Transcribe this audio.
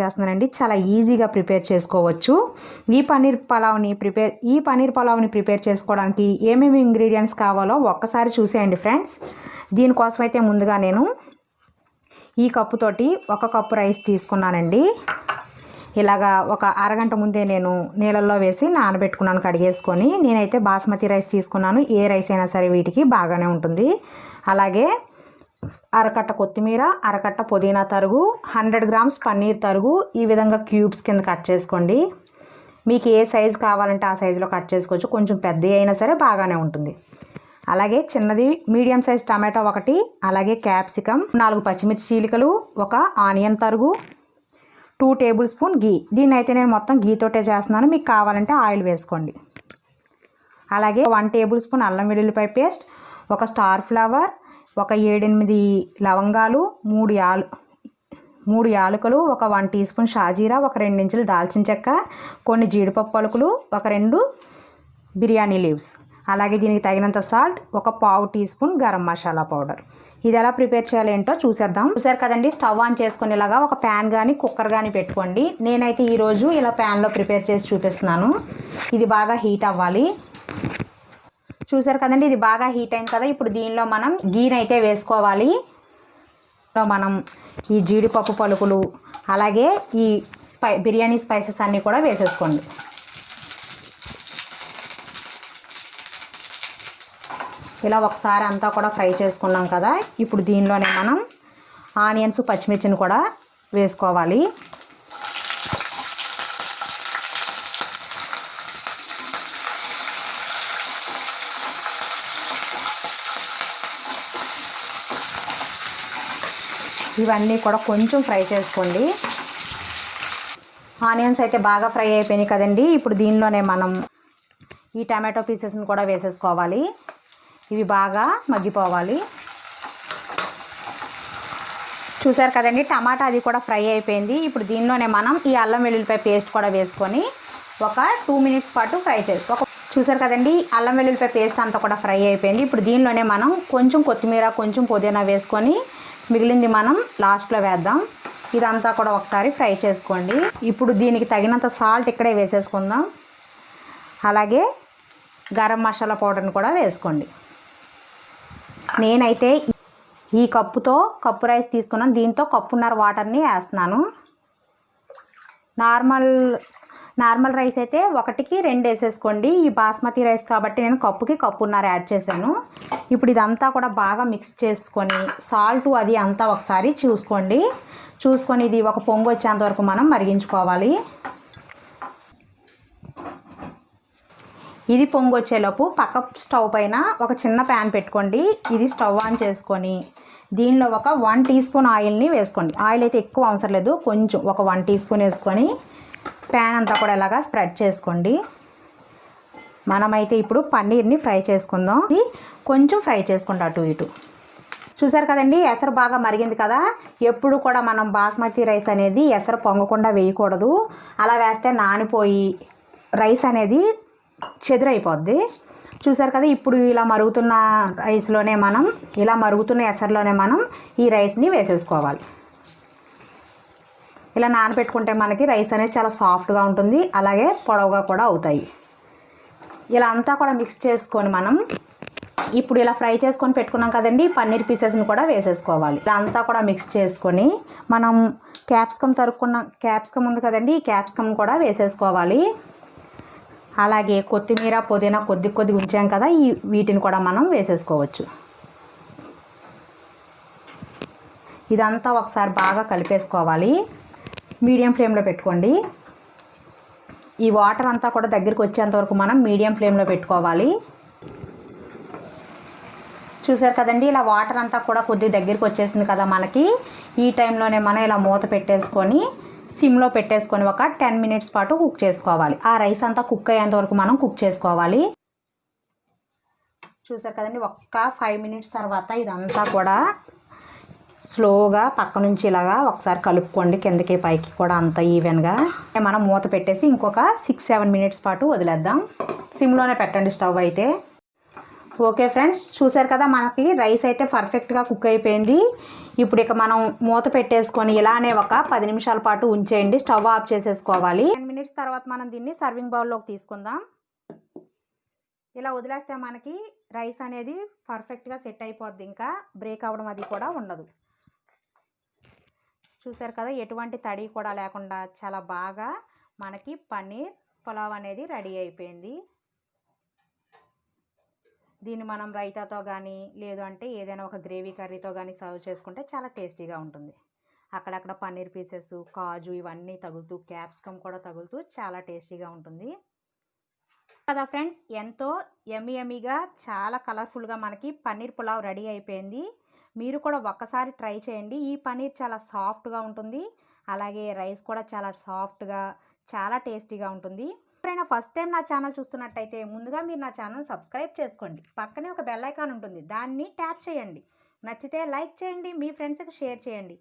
చేస్తున్నానండి. చాలా ఈజీగా ప్రిపేర్ చేసుకోవచ్చు. ఈ పన్నీర్ పలావ్ని ప్రిపేర్ చేసుకోవడానికి ఏమేమి ఇంగ్రీడియంట్స్ కావాలో ఒక్కసారి చూసేయండి ఫ్రెండ్స్. దీనికోసం అయితే ముందుగా నేను ఈ కప్పుతోటి 1 కప్పు రైస్ తీసుకున్నానండి. ఇలాగా ఒక అరగంట ముందే నేను నీళ్ళల్లో వేసి నానబెట్టుకున్నాను కడిగేసుకొని. నేనైతే బాస్మతి రైస్ తీసుకున్నాను. ఏ రైస్ అయినా సరే వీటికి బాగానే ఉంటుంది. అలాగే అరకట్ట కొత్తిమీర, అరకట్ట పుదీనా తరుగు, 100 గ్రామ్స్ పన్నీర్ తరుగు ఈ విధంగా క్యూబ్స్ కింద కట్ చేసుకోండి. మీకు ఏ సైజు కావాలంటే ఆ సైజులో కట్ చేసుకోవచ్చు. కొంచెం పెద్దవి అయినా సరే బాగానే ఉంటుంది. అలాగే చిన్నది మీడియం సైజ్ టమాటో 1, అలాగే క్యాప్సికమ్ 4 పచ్చిమిర్చి చీలికలు, 1 ఆనియన్ తరుగు, 2 టేబుల్ స్పూన్ గీ. దీన్ని అయితే నేను మొత్తం గీతోటే చేస్తున్నాను. మీకు కావాలంటే ఆయిల్ వేసుకోండి. అలాగే 1 టేబుల్ స్పూన్ అల్లం వెల్లుల్లిపాయ పేస్ట్, 1 స్టార్ ఫ్లవర్, 1 7-8 లవంగాలు, 3 యాలకులు, 1 టీ స్పూన్ షాజీరా, 2 ఇంచులు దాల్చిన చెక్క, కొన్ని జీడిపప్పు పలుకులు, 2 బిర్యానీ లీవ్స్. అలాగే దీనికి తగినంత salt, 1/4 teaspoon garam masala powder. ఇది ఎలా ప్రిపేర్ చేయాలి ఏంటో చూసేద్దాం. చూసారు కదండి, స్టవ్ ఆన్ చేసుకుని ఇలాగా ఒక ప్యాన్ కానీ కుక్కర్ కానీ పెట్టుకోండి. నేనైతే ఈరోజు ఇలా ప్యాన్లో ప్రిపేర్ చేసి చూపిస్తున్నాను. ఇది బాగా హీట్ అవ్వాలి. చూసారు కదండి, ఇది బాగా హీట్ అయింది కదా. ఇప్పుడు దీనిలో మనం గీని అయితే వేసుకోవాలి. మనం ఈ జీడిపప్పు పలుకులు అలాగే ఈ బిర్యానీ స్పైసెస్ అన్నీ కూడా వేసేసుకోండి. ఇలా ఒకసారి అంతా కూడా ఫ్రై చేసుకున్నాం కదా. ఇప్పుడు దీనిలోనే మనం ఆనియన్స్, పచ్చిమిర్చిని కూడా వేసుకోవాలి. ఇవన్నీ కూడా కొంచెం ఫ్రై చేసుకోండి. ఆనియన్స్ అయితే బాగా ఫ్రై అయిపోయినాయి కదండి. ఇప్పుడు దీనిలోనే మనం ఈ టమాటో పీసెస్ని కూడా వేసేసుకోవాలి. ఇవి బాగా మగ్గిపోవాలి. చూసారు కదండి, టమాటా అది కూడా ఫ్రై అయిపోయింది. ఇప్పుడు దీనిలోనే మనం ఈ అల్లం వెల్లుల్లిపాయ పేస్ట్ కూడా వేసుకొని ఒక 2 మినిట్స్ పాటు ఫ్రై చేసుకోవాలి. చూసారు కదండి, అల్లం వెల్లుల్లిపాయ పేస్ట్ అంతా కూడా ఫ్రై అయిపోయింది. ఇప్పుడు దీనిలోనే మనం కొంచెం కొత్తిమీర, కొంచెం పుదీనా వేసుకొని మిగిలింది మనం లాస్ట్లో వేద్దాం. ఇదంతా కూడా ఒకసారి ఫ్రై చేసుకోండి. ఇప్పుడు దీనికి తగినంత సాల్ట్ ఇక్కడే వేసేసుకుందాం. అలాగే గరం మసాలా పౌడర్ని కూడా వేసుకోండి. నేనైతే ఈ కప్పు రైస్ తీసుకున్నాను. దీంతో 1.5 కప్పు వాటర్ని వేస్తున్నాను. నార్మల్ రైస్ అయితే 1కి 2 వేసేసుకోండి. ఈ బాస్మతి రైస్ కాబట్టి నేను 1 కప్పుకి 1.5 కప్పు యాడ్ చేశాను. ఇప్పుడు ఇదంతా కూడా బాగా మిక్స్ చేసుకొని సాల్ట్ అది అంతా ఒకసారి చూసుకొని ఇది ఒక పొంగు వచ్చేంత వరకు మనం మరిగించుకోవాలి. ఇది పొంగు వచ్చేలోపు పక్క స్టవ్ పైన ఒక చిన్న ప్యాన్ పెట్టుకోండి. ఇది స్టవ్ ఆన్ చేసుకొని దీనిలో ఒక 1 టీ స్పూన్ ఆయిల్ని వేసుకోండి. ఆయిల్ అయితే ఎక్కువ అవసరం లేదు, కొంచెం ఒక 1 టీ స్పూన్ వేసుకొని ప్యాన్ అంతా కూడా ఇలాగా స్ప్రెడ్ చేసుకోండి. మనమైతే ఇప్పుడు పన్నీర్ని ఫ్రై చేసుకుందాం. ఇది కొంచెం ఫ్రై చేసుకోండి అటు ఇటు. చూసారు కదండి, ఎసరు బాగా మరిగింది కదా. ఎప్పుడు కూడా మనం బాస్మతి రైస్ అనేది ఎసరు పొంగకుండా వేయకూడదు. అలా వేస్తే నానిపోయి రైస్ అనేది చెదురైపోద్ది. చూసారు కదా, ఇప్పుడు ఇలా మరుగుతున్న ఎసరులోనే మనం ఈ రైస్ని వేసేసుకోవాలి. ఇలా నానబెట్టుకుంటే మనకి రైస్ అనేది చాలా సాఫ్ట్గా ఉంటుంది. అలాగే పొడవుగా కూడా అవుతాయి. ఇలా అంతా కూడా మిక్స్ చేసుకొని మనం ఇప్పుడు ఇలా ఫ్రై చేసుకొని పెట్టుకున్నాం కదండి, పన్నీర్ పీసెస్ని కూడా వేసేసుకోవాలి. ఇలా అంతా కూడా మిక్స్ చేసుకొని మనం క్యాప్సికమ్ ఉంది కదండి, ఈ క్యాప్సికమ్ కూడా వేసేసుకోవాలి. అలాగే కొత్తిమీర, పుదీనా కొద్ది ఉంచాం కదా, వీటిని కూడా మనం వేసేసుకోవచ్చు. ఇదంతా ఒకసారి బాగా కలిపేసుకోవాలి. మీడియం ఫ్లేమ్లో పెట్టుకోండి. ఈ వాటర్ అంతా కూడా దగ్గరికి వచ్చేంత వరకు మనం మీడియం ఫ్లేమ్లో పెట్టుకోవాలి. చూసారు కదండి, ఇలా వాటర్ అంతా కూడా కొద్దిగా దగ్గరికి వచ్చేసింది కదా మనకి. ఈ టైంలోనే మనం ఇలా మూత పెట్టేసుకొని సిమ్లో పెట్టేసుకొని ఒక 10 మినిట్స్ పాటు కుక్ చేసుకోవాలి. ఆ రైస్ అంతా కుక్ అయ్యేంత వరకు మనం కుక్ చేసుకోవాలి. చూసారు కదండి, ఒక్క 5 మినిట్స్ తర్వాత ఇదంతా కూడా స్లోగా పక్క నుంచి ఇలాగా ఒకసారి కలుపుకోండి. కిందకి పైకి కూడా అంత ఈవెన్గా మనం మూత పెట్టేసి ఇంకొక 6-7 మినిట్స్ పాటు వదిలేద్దాం. సిమ్లోనే పెట్టండి స్టవ్ అయితే. ఓకే ఫ్రెండ్స్, చూసారు కదా మనకి రైస్ అయితే పర్ఫెక్ట్గా కుక్ అయిపోయింది. ఇప్పుడు ఇక మనం మూత పెట్టేసుకొని ఇలానే ఒక 10 నిమిషాల పాటు ఉంచేయండి. స్టవ్ ఆఫ్ చేసేసుకోవాలి. 10 మినిట్స్ తర్వాత మనం దీన్ని సర్వింగ్ బౌల్లోకి తీసుకుందాం. ఇలా వదిలేస్తే మనకి రైస్ అనేది పర్ఫెక్ట్గా సెట్ అయిపోద్ది, ఇంకా బ్రేక్ అవ్వడం అది కూడా ఉండదు. చూసారు కదా, ఎటువంటి తడి కూడా లేకుండా చాలా బాగా మనకి పన్నీర్ పులావ్ అనేది రెడీ అయిపోయింది. దీన్ని మనం రైతాతో కానీ లేదు అంటే ఏదైనా ఒక గ్రేవీ కర్రీతో కానీ సర్వ్ చేసుకుంటే చాలా టేస్టీగా ఉంటుంది. అక్కడక్కడ పన్నీర్ పీసెస్, కాజు ఇవన్నీ తగులుతూ, క్యాప్సికమ్ కూడా తగులుతూ చాలా టేస్టీగా ఉంటుంది కదా ఫ్రెండ్స్. ఎంతో యమ్మీగా చాలా కలర్ఫుల్గా మనకి పన్నీర్ పులావ్ రెడీ అయిపోయింది. మీరు కూడా ఒక్కసారి ట్రై చేయండి. ఈ పన్నీర్ చాలా సాఫ్ట్గా ఉంటుంది, అలాగే రైస్ కూడా చాలా సాఫ్ట్గా చాలా టేస్టీగా ఉంటుంది. ఎవరైనా ఫస్ట్ టైం నా ఛానల్ చూస్తున్నట్టయితే ముందుగా మీరు నా ఛానల్ సబ్స్క్రైబ్ చేసుకోండి. పక్కనే ఒక బెల్ ఐకాన్ ఉంటుంది, దాన్ని ట్యాప్ చేయండి. నచ్చితే లైక్ చేయండి, మీ ఫ్రెండ్స్కి షేర్ చేయండి.